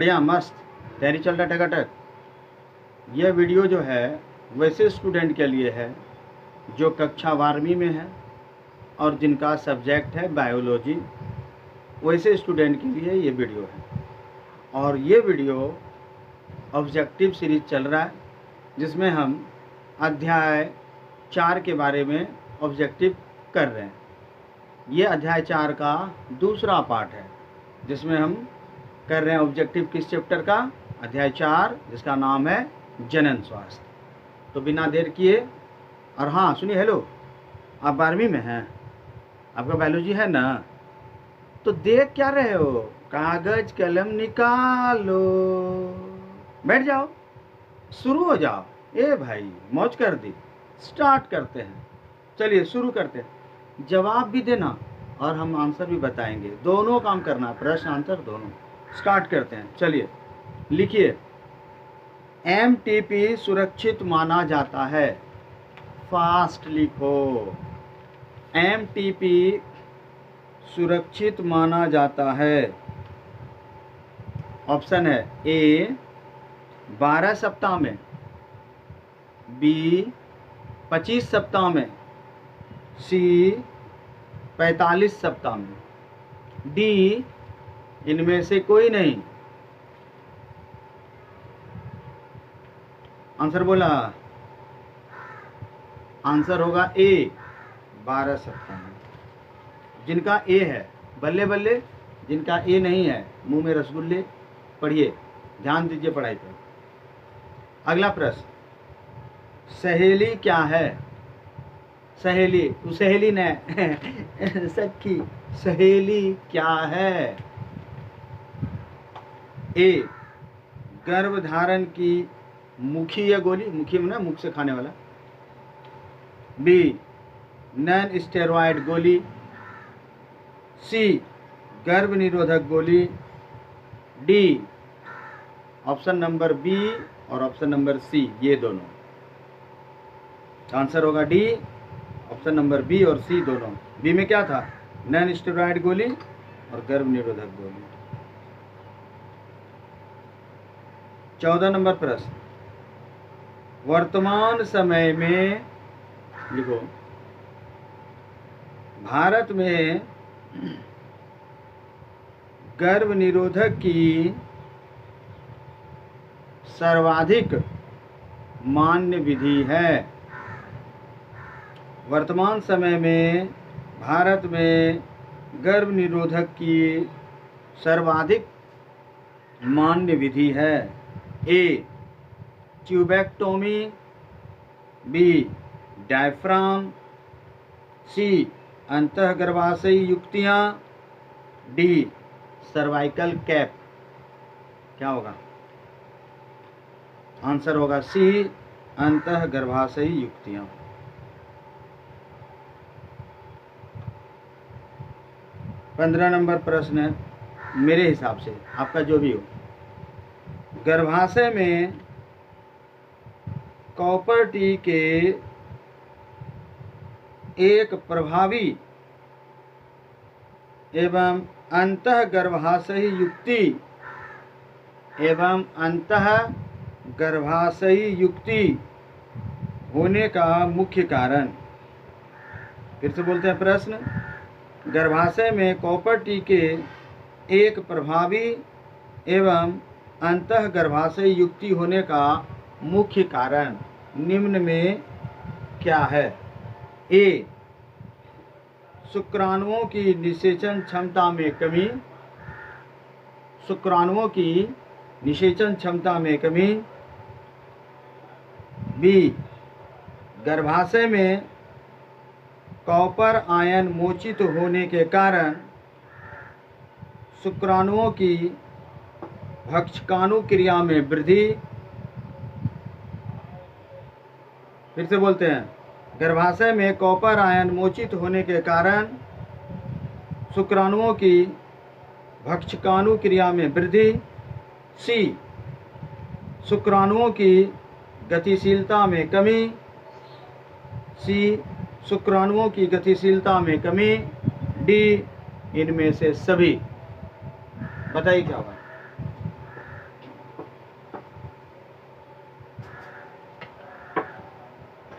बढ़िया मस्त तैयारी चल रहा टकाटक। यह वीडियो जो है वैसे स्टूडेंट के लिए है जो कक्षा 12वीं में है और जिनका सब्जेक्ट है बायोलॉजी। वैसे स्टूडेंट के लिए ये वीडियो है और ये वीडियो ऑब्जेक्टिव सीरीज चल रहा है जिसमें हम अध्याय 4 के बारे में ऑब्जेक्टिव कर रहे हैं। ये अध्याय 4 का दूसरा पार्ट है जिसमें हम कर रहे हैं ऑब्जेक्टिव किस चैप्टर का, अध्याय 4, जिसका नाम है जनन स्वास्थ्य। तो बिना देर किए, और हाँ सुनिए, हेलो, आप 12वीं में हैं, आपका बायोलॉजी है ना, तो देख क्या रहे हो, कागज कलम निकालो, बैठ जाओ, शुरू हो जाओ। ए भाई मौज कर दी, स्टार्ट करते हैं। चलिए शुरू करते हैं। जवाब भी देना और हम आंसर भी बताएंगे, दोनों काम करना, प्रश्न आंसर दोनों। स्टार्ट करते हैं, चलिए लिखिए। एमटीपी सुरक्षित माना जाता है। फास्ट लिखो। एमटीपी सुरक्षित माना जाता है। ऑप्शन है ए 12 सप्ताह में, बी 25 सप्ताह में, सी 45 सप्ताह में, डी इनमें से कोई नहीं। आंसर बोला, आंसर होगा ए 12 सप्ताह में। जिनका ए है बल्ले बल्ले, जिनका ए नहीं है मुंह में रसगुल्ले। पढ़िए, ध्यान दीजिए पढ़ाई पर। अगला प्रश्न, सहेली क्या है? सहेली, तू सहेली न सखी, सहेली क्या है? ए गर्भधारण की मुखीय गोली, मुखी में ना मुख से खाने वाला। बी नॉन स्टेरॉयड गोली। सी गर्भ निरोधक गोली। डी ऑप्शन नंबर बी और ऑप्शन नंबर सी, ये दोनों। आंसर होगा डी, ऑप्शन नंबर बी और सी दोनों। बी में क्या था? नॉन स्टेरॉयड गोली और गर्भ निरोधक गोली। 14 नंबर प्रश्न, वर्तमान समय में लिखो, भारत में गर्भ निरोधक की सर्वाधिक मान्य विधि है। वर्तमान समय में भारत में गर्भ निरोधक की सर्वाधिक मान्य विधि है। ए ट्यूबेक्टोमी, बी डायफ्राम, सी अंतःगर्भाशयी युक्तियाँ, डी सर्वाइकल कैप। क्या होगा? आंसर होगा सी अंतःगर्भाशयी युक्तियाँ। 15 नंबर प्रश्न है, मेरे हिसाब से, आपका जो भी हो, गर्भाशय में कॉपर टी के एक प्रभावी एवं अंतःगर्भाशयी युक्ति होने का मुख्य कारण। फिर से बोलते हैं प्रश्न, गर्भाशय में कॉपर टी के एक प्रभावी एवं अंतःगर्भाशयी युक्ति होने का मुख्य कारण निम्न में क्या है? ए शुक्राणुओं की निषेचन क्षमता में कमी, शुक्राणुओं की निषेचन क्षमता में कमी। बी गर्भाशय में कॉपर आयन मोचित होने के कारण शुक्राणुओं की भक्षकाणु क्रिया में वृद्धि। फिर से बोलते हैं, गर्भाशय में कॉपर आयन मोचित होने के कारण शुक्राणुओं की भक्षकाणु क्रिया में वृद्धि। सी शुक्राणुओं की गतिशीलता में कमी। सी शुक्राणुओं की गतिशीलता में कमी। डी इनमें से सभी। बताइए क्या होगा?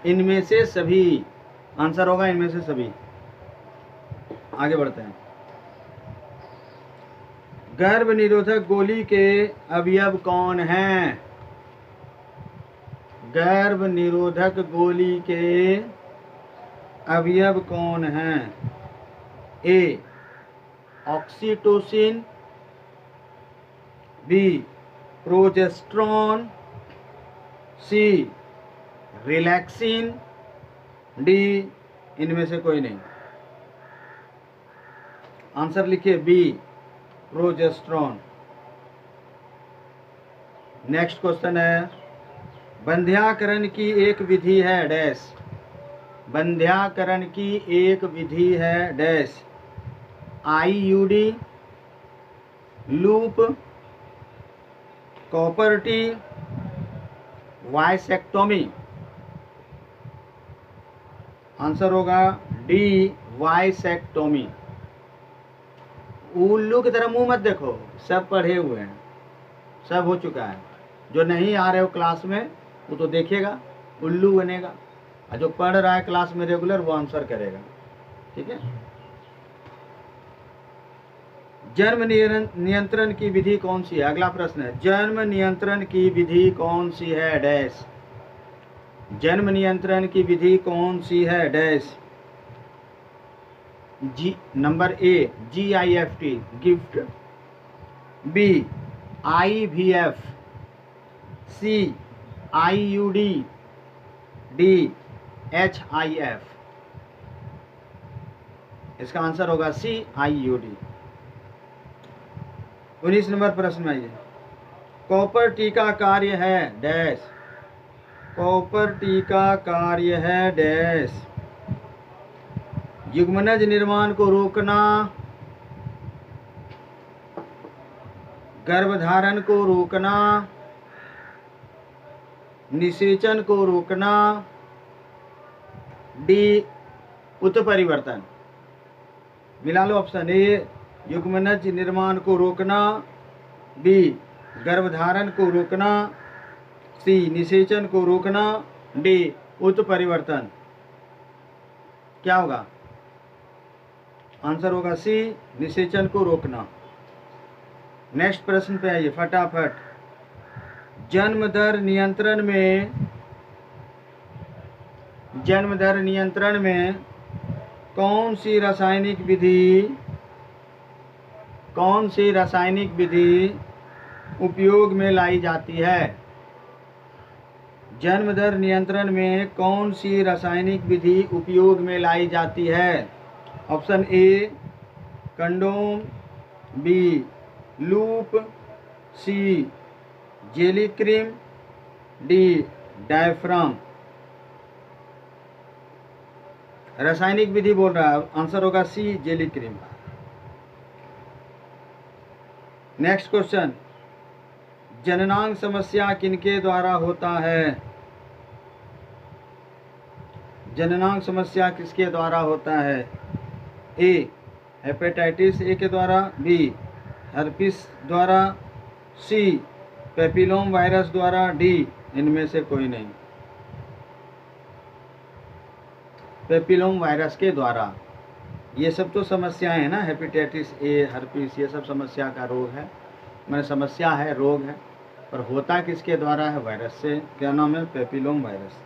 इनमें से सभी, आंसर होगा इनमें से सभी। आगे बढ़ते हैं। गर्भ निरोधक गोली के अवयव कौन हैं? गर्भ निरोधक गोली के अवयव कौन हैं? ए ऑक्सीटोसिन, बी प्रोजेस्टेरॉन, सी रिलैक्सिन, डी इनमें से कोई नहीं। आंसर लिखिए बी प्रोजेस्टेरॉन। नेक्स्ट क्वेश्चन है, बंध्याकरण की एक विधि है डैश। बंध्याकरण की एक विधि है dash. IUD, loop, copper T, vasectomy. Answer होगा डी वाइसेक्टोमी। उल्लू की तरह मुंह मत देखो, सब पढ़े हुए हैं, सब हो चुका है। जो नहीं आ रहे हो क्लास में वो तो देखेगा, उल्लू बनेगा, और जो पढ़ रहा है क्लास में रेगुलर वो आंसर करेगा। ठीक है। जन्म नियंत्रण की विधि कौन सी है? अगला प्रश्न है, जन्म नियंत्रण की विधि कौन सी है डैश। जन्म नियंत्रण की विधि कौन सी है डैश। जी number A GIFT gift, B IVF, C IUD, D HIF। इसका आंसर होगा सी IUD। 19 नंबर प्रश्न में आइए, कॉपर टी का कार्य है डैश। कॉपर टी का कार्य है डैश। युग्मनज निर्माण को रोकना, गर्भधारण को रोकना, निषेचन को रोकना, डी उत्परिवर्तन। मिला लो ऑप्शन ए युग्मनज निर्माण को रोकना, बी गर्भधारण को रोकना, सी निषेचन को रोकना, डी उत्परिवर्तन। क्या होगा? आंसर होगा सी निषेचन को रोकना। नेक्स्ट प्रश्न पे आइए फटाफट। जन्म दर नियंत्रण में कौन सी रासायनिक विधि उपयोग में लाई जाती है? जन्म दर नियंत्रण में कौन सी रासायनिक विधि उपयोग में लाई जाती है? Option A condom, B loop, C jelly cream, D diaphragm. रासायनिक विधि बोल रहा है, आंसर होगा C jelly cream. Next question, जननांग समस्या किनके द्वारा होता है? जननांग समस्या किसके द्वारा होता है? ए हेपेटाइटिस ए के द्वारा, बी हर्पिस द्वारा, सी पेपिलोम वायरस द्वारा, डी इनमें से कोई नहीं। पेपिलोम वायरस के द्वारा। ये सब तो समस्याएं हैं ना, हेपेटाइटिस ए, हर्पिस, ये सब समस्या का रोग है, मैंने समस्या है, रोग है, पर होता किसके द्वारा है? वायरस से। क्या नाम है? पेपिलोम वायरस।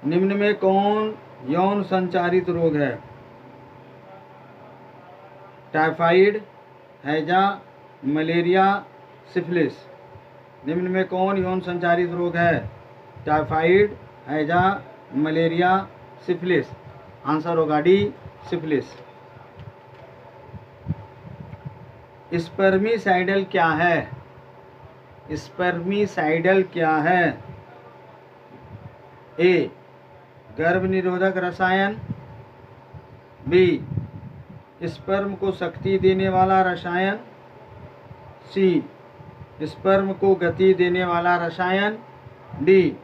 निम्न में कौन यौन संचारित रोग है? टाइफाइड, हैजा, मलेरिया, सिफिलिस। निम्न में कौन यौन संचारित रोग है? टाइफाइड, हैजा, मलेरिया, सिफिलिस। आंसर होगा डी सिफिलिस। स्पर्मिसाइडल क्या है? स्पर्मिसाइडल क्या है? ए गर्भ निरोधक रसायन, बी स्पर्म को शक्ति देने वाला रसायन, सी स्पर्म को गति देने वाला रसायन, डी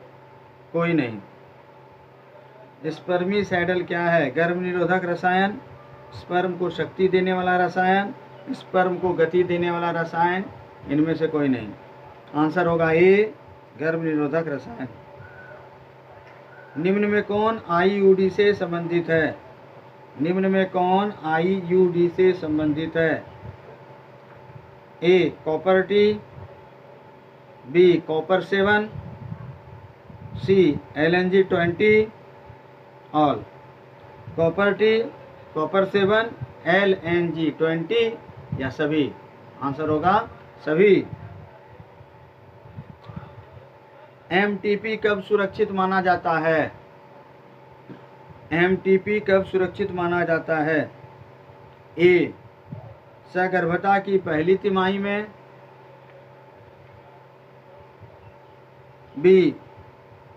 कोई नहीं। स्पर्मिसाइडल क्या है? गर्भ निरोधक रसायन, स्पर्म को शक्ति देने वाला रसायन, स्पर्म को गति देने वाला रसायन, इनमें से कोई नहीं। आंसर होगा ए गर्भ निरोधक रसायन। निम्न में कौन आईयूडी से संबंधित है? निम्न में कौन आईयूडी से संबंधित है? ए कॉपर टी, बी कॉपर 7, सी LNG 20 all. Copper T, copper 7, LNG 20 या सभी? आंसर होगा सभी। MTP कब सुरक्षित माना जाता है? MTP कब सुरक्षित माना जाता है? ए सगर्भता की पहली तिमाही में, बी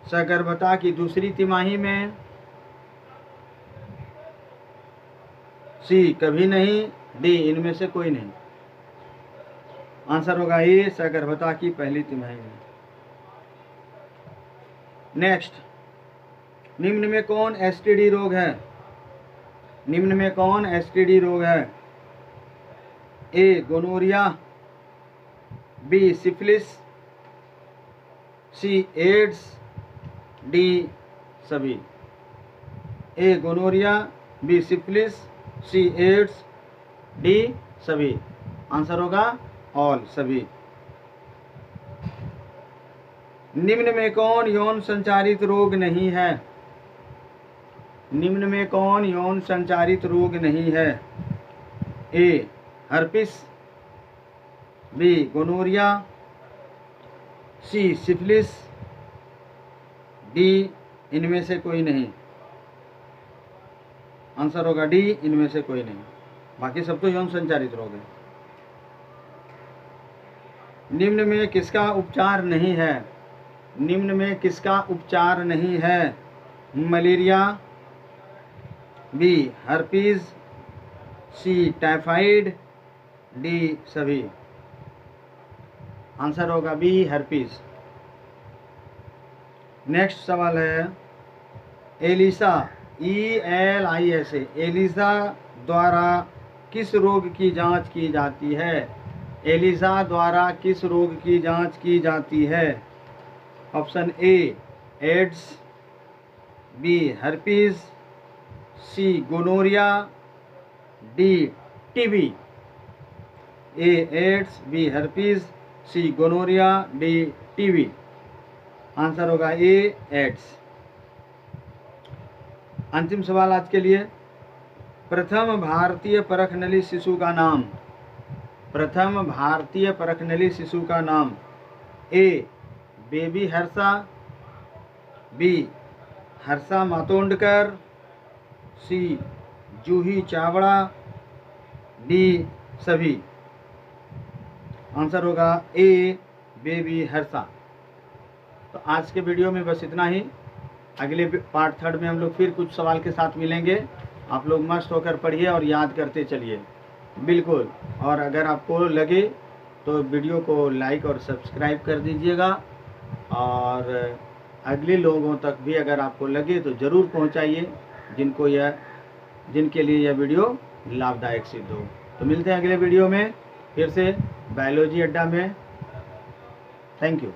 सगर्भता की दूसरी तिमाही में, सी कभी नहीं, डी इनमें से कोई नहीं। आंसर होगा ए सगर्भता की पहली तिमाही में। नेक्स्ट, निम्न में कौन STD रोग है? निम्न में कौन STD रोग है? ए गोनोरिया, बी सिफिलिस, सी एड्स, डी सभी। ए गोनोरिया, बी सिफिलिस, सी एड्स, डी सभी। आंसर होगा ऑल सभी। निम्न में कौन यौन संचारित रोग नहीं है? निम्न में कौन यौन संचारित रोग नहीं है? ए हर्पिस, बी गोनोरिया, सी सिफिलिस, डी इनमें से कोई नहीं। आंसर होगा डी इनमें से कोई नहीं, बाकी सब तो यौन संचारित रोग है। निम्न में किसका उपचार नहीं है? निम्न में किसका उपचार नहीं है? मलेरिया, बी हर्पीज, सी टाइफाइड, डी सभी। आंसर होगा बी हर्पीज। नेक्स्ट सवाल है, एलिसा ELISA एलिसा द्वारा किस रोग की जांच की जाती है? एलिसा द्वारा किस रोग की जांच की जाती है? Option A AIDS, B herpes, C gonorrhoea, D TB. A AIDS, B herpes, C gonorrhoea, D TB. Answer होगा ए एड्स। अंतिम सवाल आज के लिए, प्रथम भारतीय परखनली शिशु का नाम। प्रथम भारतीय परखनली शिशु का नाम। ए बेबी हर्षा, बी हर्षा मातोंडकर, सी जूही चावड़ा, डी सभी। आंसर होगा ए बेबी हर्षा। तो आज के वीडियो में बस इतना ही। अगले पार्ट 3 में हम लोग फिर कुछ सवाल के साथ मिलेंगे। आप लोग मस्त होकर पढ़िए और याद करते चलिए बिल्कुल। और अगर आपको लगे तो वीडियो को लाइक और सब्सक्राइब कर दीजिएगा, और अगले लोगों तक भी अगर आपको लगे तो ज़रूर पहुंचाइए जिनके लिए यह वीडियो लाभदायक सिद्ध हो। तो मिलते हैं अगले वीडियो में फिर से बायोलॉजी अड्डा में। Thank you.